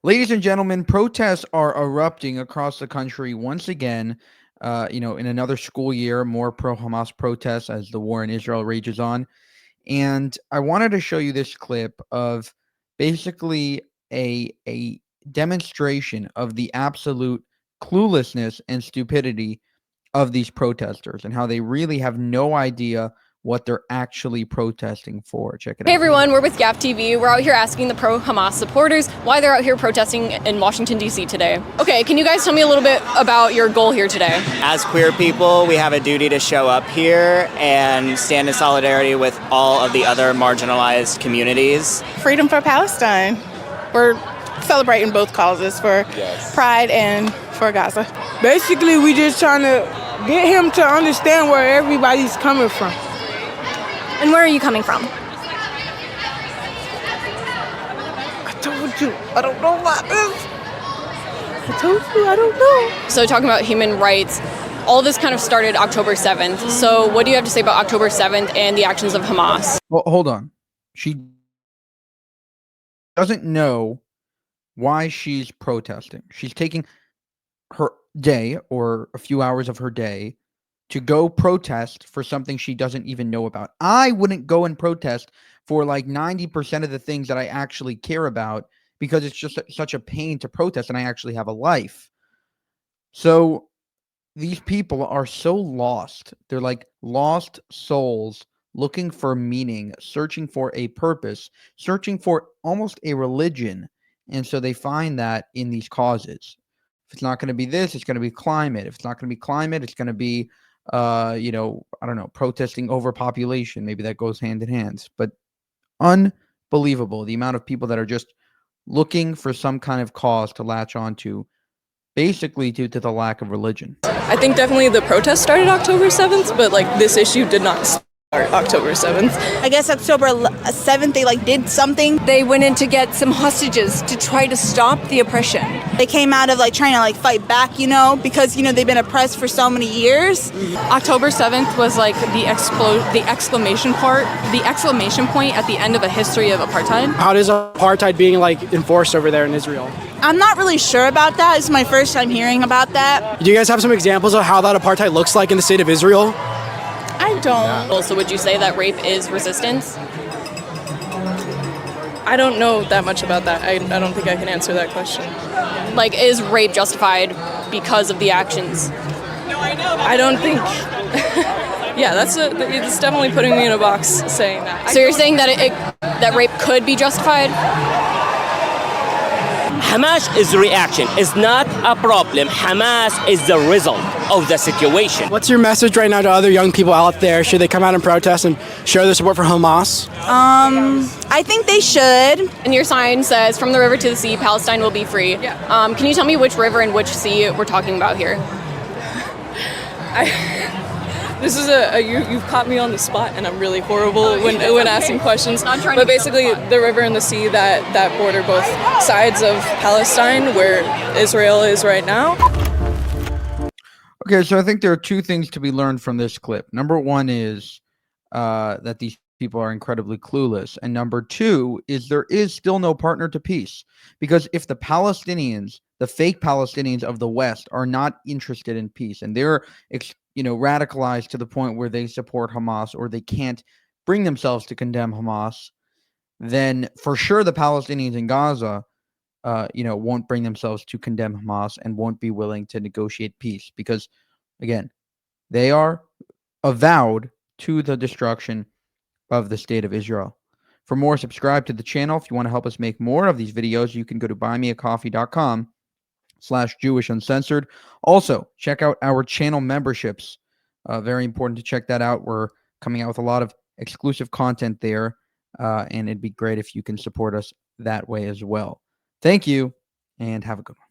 Ladies and gentlemen, protests are erupting across the country once again. In another school year, more pro-Hamas protests as the war in Israel rages on. And I wanted to show you this clip of basically a demonstration of the absolute cluelessness and stupidity of these protesters and how they really have no idea what they're actually protesting for. Check it out. Hey everyone, we're with GAF TV. We're out here asking the pro-Hamas supporters why they're out here protesting in Washington, D.C. today. Okay, can you guys tell me a little bit about your goal here today? As queer people, we have a duty to show up here and stand in solidarity with all of the other marginalized communities. Freedom for Palestine. We're celebrating both causes for Pride and for Gaza. Basically, we just trying to get him to understand where everybody's coming from. And where are you coming from? I told you, I don't know about this. I told you, I don't know. So talking about human rights, all this kind of started October 7th. So what do you have to say about October 7th and the actions of Hamas? Well, hold on. She doesn't know why she's protesting. She's taking her day or a few hours of her day to go protest for something she doesn't even know about. I wouldn't go and protest for like 90% of the things that I actually care about because it's just such a pain to protest and I actually have a life. So these people are so lost. They're like lost souls looking for meaning, searching for a purpose, searching for almost a religion. And so they find that in these causes. If it's not going to be this, it's going to be climate. If it's not going to be climate, it's going to be I don't know, protesting overpopulation. Maybe that goes hand in hand. But unbelievable the amount of people that are just looking for some kind of cause to latch onto, basically due to the lack of religion. I think definitely the protest started October 7th, but like this issue did not start October 7th. I guess October 7th they did something. They went in to get some hostages to try to stop the oppression. They came out of trying to fight back, because they've been oppressed for so many years. October 7th was like the exclamation point at the end of a history of apartheid. How does apartheid being enforced over there in Israel? I'm not really sure about that. It's my first time hearing about that. Do you guys have some examples of how that apartheid looks like in the state of Israel? I don't. Also, would you say that rape is resistance? I don't know that much about that. I don't think I can answer that question. Is rape justified because of the actions? I don't think. Yeah, it's definitely putting me in a box saying that. So you're saying that that rape could be justified? Hamas is the reaction. It's not a problem. Hamas is the result of the situation. What's your message right now to other young people out there? Should they come out and protest and show their support for Hamas? I think they should. And your sign says, "From the river to the sea, Palestine will be free." Yeah. Can you tell me which river and which sea we're talking about here? This is you've caught me on the spot, and I'm really horrible when asking questions. But basically, the river and the sea that border both sides of Palestine, where Israel is right now. Okay, so I think there are two things to be learned from this clip. Number one is that these people are incredibly clueless. And number two is there is still no partner to peace. Because if the Palestinians, the fake Palestinians of the West, are not interested in peace and they're radicalized to the point where they support Hamas or they can't bring themselves to condemn Hamas, then for sure the Palestinians in Gaza won't bring themselves to condemn Hamas and won't be willing to negotiate peace because, again, they are avowed to the destruction of the state of Israel. For more, subscribe to the channel. If you want to help us make more of these videos, you can go to buymeacoffee.com/JewishUncensored. Also, check out our channel memberships. Very important to check that out. We're coming out with a lot of exclusive content there, and it'd be great if you can support us that way as well. Thank you, and have a good one.